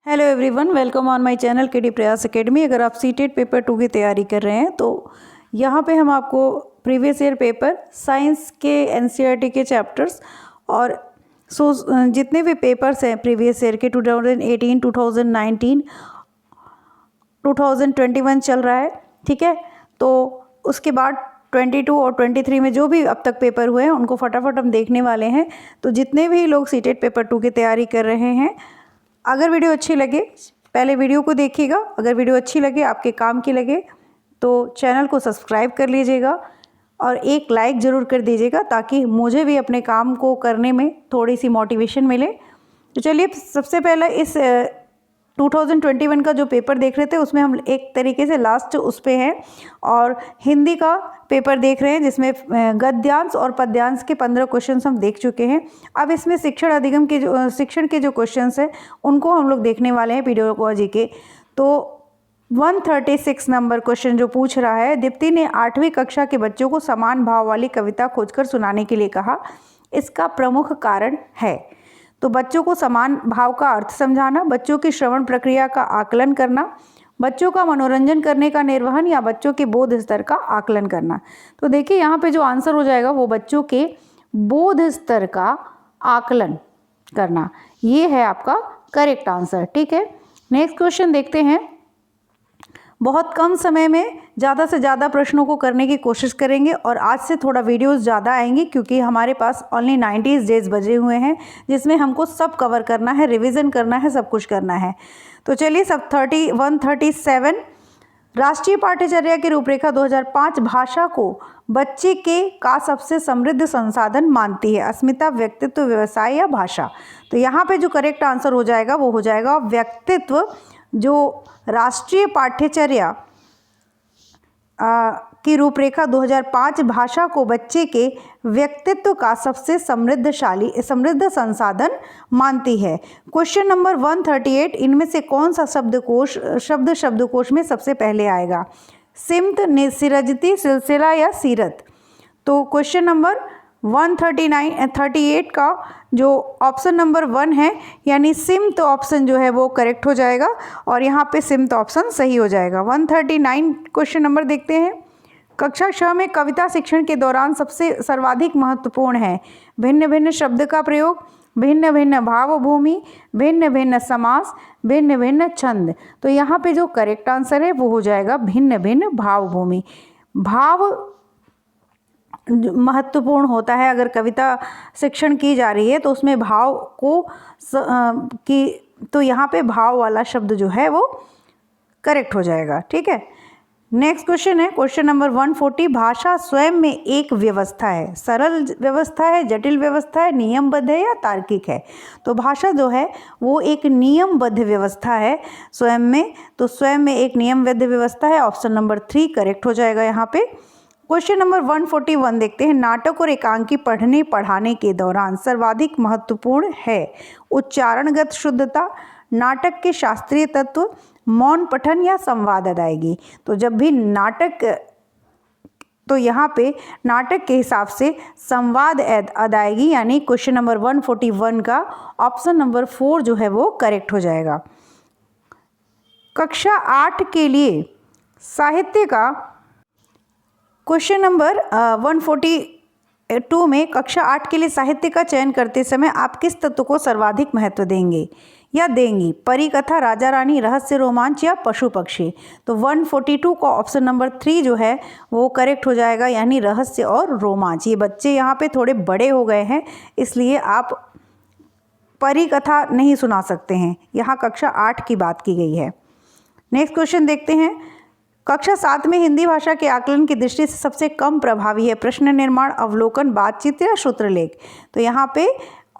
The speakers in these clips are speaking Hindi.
Hello everyone, welcome on my channel KD प्रयास एकेडमी। अगर आप सीटेट पेपर 2 की तैयारी कर रहे हैं तो यहाँ पे हम आपको प्रीवियस ईयर पेपर साइंस के एनसीईआरटी के चैप्टर्स और जितने भी पेपर्स हैं प्रीवियस ईयर के 2018, 2019, 2021 चल रहा है, ठीक है। तो उसके बाद 22 और 23 में जो भी अब तक पेपर हुए हैं उनको फटाफट हम देखने वाले हैं। तो जितने भी लोग सीटेट पेपर 2 की तैयारी कर रहे हैं, अगर वीडियो अच्छी लगे पहले वीडियो को देखिएगा। अगर वीडियो अच्छी लगे, आपके काम की लगे, तो चैनल को सब्सक्राइब कर लीजिएगा और एक लाइक ज़रूर कर दीजिएगा ताकि मुझे भी अपने काम को करने में थोड़ी सी मोटिवेशन मिले। तो चलिए, सबसे पहले इस 2021 का जो पेपर देख रहे थे उसमें हम एक तरीके से लास्ट उस पे हैं और हिंदी का पेपर देख रहे हैं जिसमें गद्यांश और पद्यांश के 15 क्वेश्चंस हम देख चुके हैं। अब इसमें शिक्षण अधिगम के जो शिक्षण के जो क्वेश्चंस हैं उनको हम लोग देखने वाले हैं पेडागोजी के। तो 136 नंबर क्वेश्चन जो पूछ रहा है, दीप्ति ने 8वीं कक्षा के बच्चों को समान भाव वाली कविता खोजकर सुनाने के लिए कहा, इसका प्रमुख कारण है। तो बच्चों को समान भाव का अर्थ समझाना, बच्चों की श्रवण प्रक्रिया का आकलन करना, बच्चों का मनोरंजन करने का निर्वहन या बच्चों के बोध स्तर का आकलन करना। तो देखिए यहाँ पे जो आंसर हो जाएगा वो बच्चों के बोध स्तर का आकलन करना, ये है आपका करेक्ट आंसर, ठीक है। नेक्स्ट क्वेश्चन देखते हैं। बहुत कम समय में ज़्यादा से ज़्यादा प्रश्नों को करने की कोशिश करेंगे और आज से थोड़ा वीडियोस ज़्यादा आएंगी क्योंकि हमारे पास ओनली 90 डेज बचे हुए हैं जिसमें हमको सब कवर करना है, रिवीजन करना है, सब कुछ करना है। तो चलिए, सब 137 राष्ट्रीय पाठ्यचर्या की रूपरेखा 2005 भाषा को बच्चे के का सबसे समृद्ध संसाधन मानती है, अस्मिता, व्यक्तित्व, व्यवसाय या भाषा। तो यहाँ पे जो करेक्ट आंसर हो जाएगा वो हो जाएगा व्यक्तित्व। जो राष्ट्रीय पाठ्यचर्या की रूपरेखा 2005 भाषा को बच्चे के व्यक्तित्व का सबसे समृद्ध संसाधन मानती है। क्वेश्चन नंबर 138, इनमें से कौन सा शब्दकोश में सबसे पहले आएगा? सिमत, सिरजती, सिलसिला या सीरत। तो क्वेश्चन नंबर 138 का जो ऑप्शन नंबर 1 है यानी सिमत ऑप्शन जो है वो करेक्ट हो जाएगा और यहाँ पे सिमत ऑप्शन सही हो जाएगा। 139 क्वेश्चन नंबर देखते हैं। कक्षा 6 में कविता शिक्षण के दौरान सर्वाधिक महत्वपूर्ण है भिन्न भिन्न शब्द का प्रयोग, भिन्न भिन्न भावभूमि, भिन्न भिन्न समास, भिन्न भिन्न छंद। तो यहाँ पे जो करेक्ट आंसर है वो हो जाएगा भिन्न भिन्न भावभूमि। भाव महत्वपूर्ण होता है। अगर कविता शिक्षण की जा रही है तो उसमें भाव को तो यहाँ पे भाव वाला शब्द जो है वो करेक्ट हो जाएगा, ठीक है। नेक्स्ट क्वेश्चन है क्वेश्चन नंबर 140, भाषा स्वयं में एक व्यवस्था है, सरल व्यवस्था है, जटिल व्यवस्था है, नियमबद्ध है या तार्किक है। तो भाषा जो है वो एक नियमबद्ध व्यवस्था है स्वयं में, तो स्वयं में एक नियमबद्ध व्यवस्था है। ऑप्शन नंबर 3 करेक्ट हो जाएगा यहाँ पे। क्वेश्चन नंबर 141 देखते हैं। नाटक और एकांकी पढ़ने पढ़ाने के दौरान सर्वाधिक महत्वपूर्ण है उच्चारणगत शुद्धता, नाटक के शास्त्रीय तत्व, मौन पठन या संवाद अदायगी। तो जब भी नाटक, तो यहाँ पे नाटक के हिसाब से संवाद अदायगी यानी क्वेश्चन नंबर 141 का ऑप्शन नंबर 4 जो है वो करेक्ट हो जाएगा। कक्षा 8 के लिए साहित्य का क्वेश्चन नंबर 142 में कक्षा 8 के लिए साहित्य का चयन करते समय आप किस तत्व को सर्वाधिक महत्व देंगे या देंगी? परिकथा, राजा रानी, रहस्य, रोमांच या पशु पक्षी। तो 142 का ऑप्शन नंबर 3 जो है वो करेक्ट हो जाएगा यानी रहस्य और रोमांच। ये बच्चे यहाँ पे थोड़े बड़े हो गए हैं इसलिए आप परिकथा नहीं सुना सकते हैं, यहाँ कक्षा 8 की बात की गई है। नेक्स्ट क्वेश्चन देखते हैं। कक्षा 7 में हिंदी भाषा के आकलन की दृष्टि से सबसे कम प्रभावी है प्रश्न निर्माण, अवलोकन, बातचीत या श्रुतलेख। तो यहाँ पे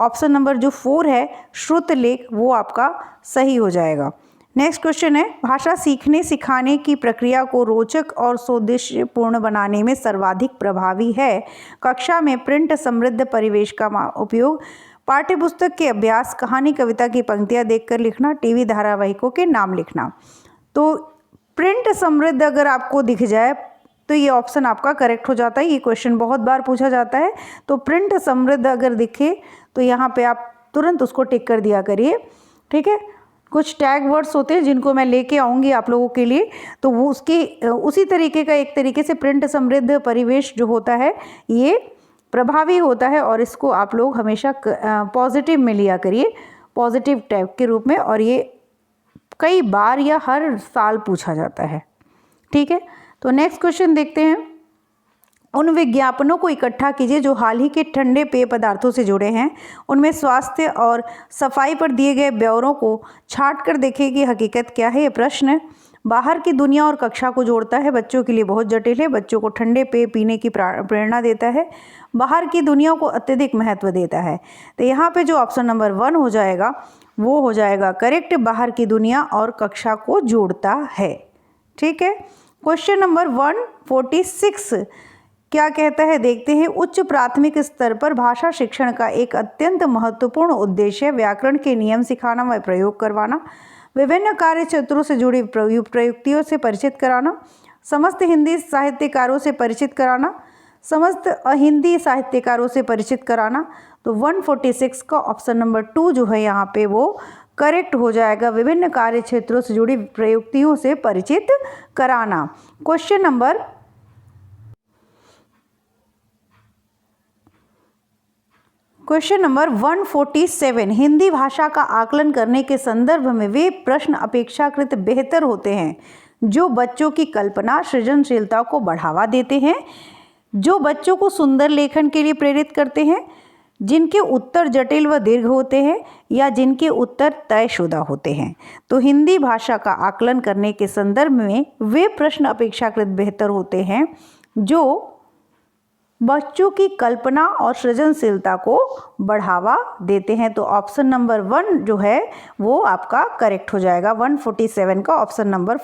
ऑप्शन नंबर जो 4 है श्रुतलेख वो आपका सही हो जाएगा। नेक्स्ट क्वेश्चन है, भाषा सीखने सिखाने की प्रक्रिया को रोचक और सौदेश्यपूर्ण बनाने में सर्वाधिक प्रभावी है कक्षा में प्रिंट समृद्ध परिवेश का उपयोग, पाठ्यपुस्तक के अभ्यास, कहानी कविता की पंक्तियाँ देखकर लिखना, टीवी धारावाहिकों के नाम लिखना। तो प्रिंट समृद्ध अगर आपको दिख जाए तो ये ऑप्शन आपका करेक्ट हो जाता है। ये क्वेश्चन बहुत बार पूछा जाता है, तो प्रिंट समृद्ध अगर दिखे तो यहाँ पे आप तुरंत उसको टिक कर दिया करिए, ठीक है। कुछ टैग वर्ड्स होते हैं जिनको मैं लेके आऊँगी आप लोगों के लिए, तो वो उसी तरीके का एक तरीके से प्रिंट समृद्ध परिवेश जो होता है ये प्रभावी होता है, और इसको आप लोग हमेशा पॉजिटिव में लिया करिए, पॉजिटिव टैग के रूप में, और ये कई बार या हर साल पूछा जाता है। ठीक है, तो नेक्स्ट क्वेश्चन देखते हैं। उन विज्ञापनों को इकट्ठा कीजिए जो हाल ही के ठंडे पेय पदार्थों से जुड़े हैं। उनमें स्वास्थ्य और सफाई पर दिए गए ब्यौरों को छांट कर देखें कि हकीकत क्या है। ये प्रश्न बाहर की दुनिया और कक्षा को जोड़ता है, बच्चों के लिए बहुत जटिल है, बच्चों को ठंडे पेय पीने की प्रेरणा देता है, बाहर की दुनिया को अत्यधिक महत्व देता है। तो यहाँ पे जो ऑप्शन नंबर 1 हो जाएगा वो हो जाएगा करेक्ट, बाहर की दुनिया और कक्षा को जोड़ता है। ठीक है, क्वेश्चन नंबर 146 क्या कहता है देखते हैं। उच्च प्राथमिक स्तर पर भाषा शिक्षण का एक अत्यंत महत्वपूर्ण उद्देश्य व्याकरण के नियम सिखाना व प्रयोग करवाना, विभिन्न कार्य क्षेत्रों से जुड़ी प्रयुक्तियों से परिचित कराना, समस्त हिंदी साहित्यकारों से परिचित कराना, समस्त अहिंदी साहित्यकारों से परिचित कराना। तो 146 का ऑप्शन नंबर 2 जो है यहाँ पे वो करेक्ट हो जाएगा, विभिन्न कार्य क्षेत्रों से जुड़ी प्रयुक्तियों से परिचित कराना। क्वेश्चन नंबर 147 हिंदी भाषा का आकलन करने के संदर्भ में वे प्रश्न अपेक्षाकृत बेहतर होते हैं जो बच्चों की कल्पना सृजनशीलता को बढ़ावा देते हैं, जो बच्चों को सुंदर लेखन के लिए प्रेरित करते हैं, जिनके उत्तर जटिल व दीर्घ होते हैं या जिनके उत्तर तयशुदा होते हैं। तो हिंदी भाषा का आकलन करने के संदर्भ में वे प्रश्न अपेक्षाकृत बेहतर होते हैं जो बच्चों की कल्पना और सृजनशीलता को बढ़ावा देते हैं। तो ऑप्शन नंबर 1 जो है वो आपका करेक्ट हो जाएगा। 147 का option number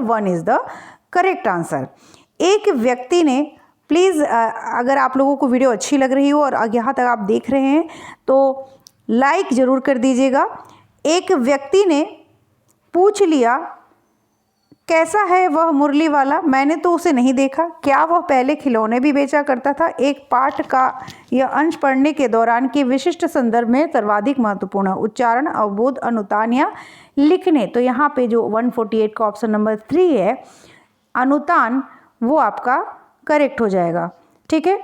1 is the correct answer. एक व्यक्ति ने प्लीज़ अगर आप लोगों को वीडियो अच्छी लग रही हो और यहाँ तक आप देख रहे हैं तो लाइक ज़रूर कर दीजिएगा। एक व्यक्ति ने पूछ लिया कैसा है वह मुरली वाला, मैंने तो उसे नहीं देखा, क्या वह पहले खिलौने भी बेचा करता था। एक पाठ का यह अंश पढ़ने के दौरान के विशिष्ट संदर्भ में सर्वाधिक महत्वपूर्ण उच्चारण, अवबोध, अनुतान या लिखने। तो यहाँ पे जो 148 का ऑप्शन नंबर 3 है अनुतान, वो आपका करेक्ट हो जाएगा। ठीक है,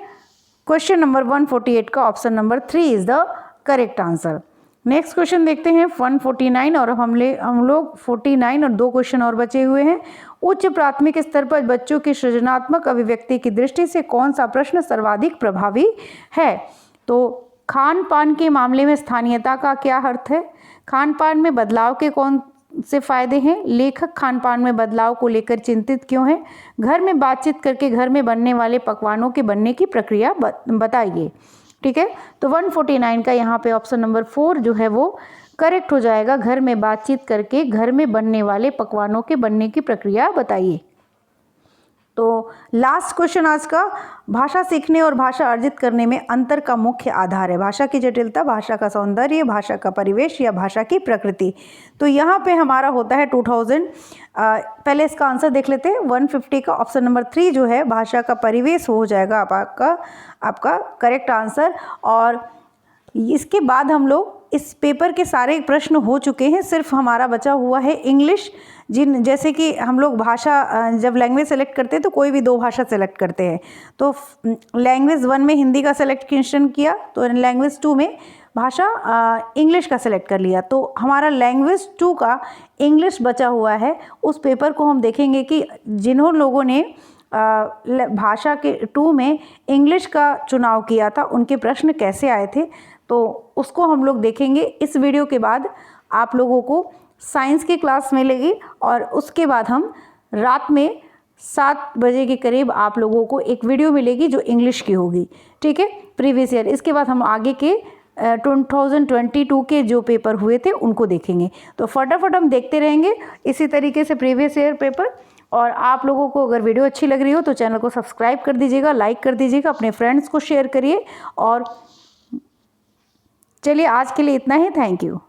क्वेश्चन नंबर 148 का option number 3 is the correct answer. Next question देखते हैं 149 और हम लोग 49 और 2 क्वेश्चन और बचे हुए हैं। उच्च प्राथमिक स्तर पर बच्चों की सृजनात्मक अभिव्यक्ति की दृष्टि से कौन सा प्रश्न सर्वाधिक प्रभावी है। तो खान पान के मामले में स्थानीयता का क्या अर्थ है, खान पान में बदलाव के कौन से फायदे हैं, लेखक खान पान में बदलाव को लेकर चिंतित क्यों है, घर में बातचीत करके घर में बनने वाले पकवानों के बनने की प्रक्रिया बताइए। ठीक है, तो 149 का यहाँ पे ऑप्शन नंबर 4 जो है वो करेक्ट हो जाएगा, घर में बातचीत करके घर में बनने वाले पकवानों के बनने की प्रक्रिया बताइए। तो लास्ट क्वेश्चन आज का, भाषा सीखने और भाषा अर्जित करने में अंतर का मुख्य आधार है। भाषा की जटिलता, भाषा का सौंदर्य, भाषा का परिवेश या भाषा की प्रकृति। तो यहाँ पे हमारा होता है 2000। पहले इसका आंसर देख लेते हैं। 150 का ऑप्शन नंबर 3 जो है भाषा का परिवेश हो जाएगा आपका करेक्ट आंसर। और इसके बाद हम लोग इस पेपर के सारे प्रश्न हो चुके हैं, सिर्फ हमारा बचा हुआ है इंग्लिश। जैसे कि हम लोग भाषा जब लैंग्वेज सेलेक्ट करते हैं तो कोई भी 2 भाषा सेलेक्ट करते हैं। तो लैंग्वेज 1 में हिंदी का सिलेक्शन किया, तो लैंग्वेज 2 में भाषा इंग्लिश का सिलेक्ट कर लिया। तो हमारा लैंग्वेज 2 का इंग्लिश बचा हुआ है। उस पेपर को हम देखेंगे कि जिन्होंने लोगों ने भाषा के 2 में इंग्लिश का चुनाव किया था उनके प्रश्न कैसे आए थे, तो उसको हम लोग देखेंगे। इस वीडियो के बाद आप लोगों को साइंस की क्लास मिलेगी और उसके बाद हम रात में 7 बजे के करीब आप लोगों को एक वीडियो मिलेगी जो इंग्लिश की होगी। ठीक है, प्रीवियस ईयर। इसके बाद हम आगे के 2022 के जो पेपर हुए थे उनको देखेंगे। तो फटाफट हम देखते रहेंगे इसी तरीके से प्रीवियस ईयर पेपर। और आप लोगों को अगर वीडियो अच्छी लग रही हो तो चैनल को सब्सक्राइब कर दीजिएगा, लाइक कर दीजिएगा, अपने फ्रेंड्स को शेयर करिए। और चलिए आज के लिए इतना ही, थैंक यू।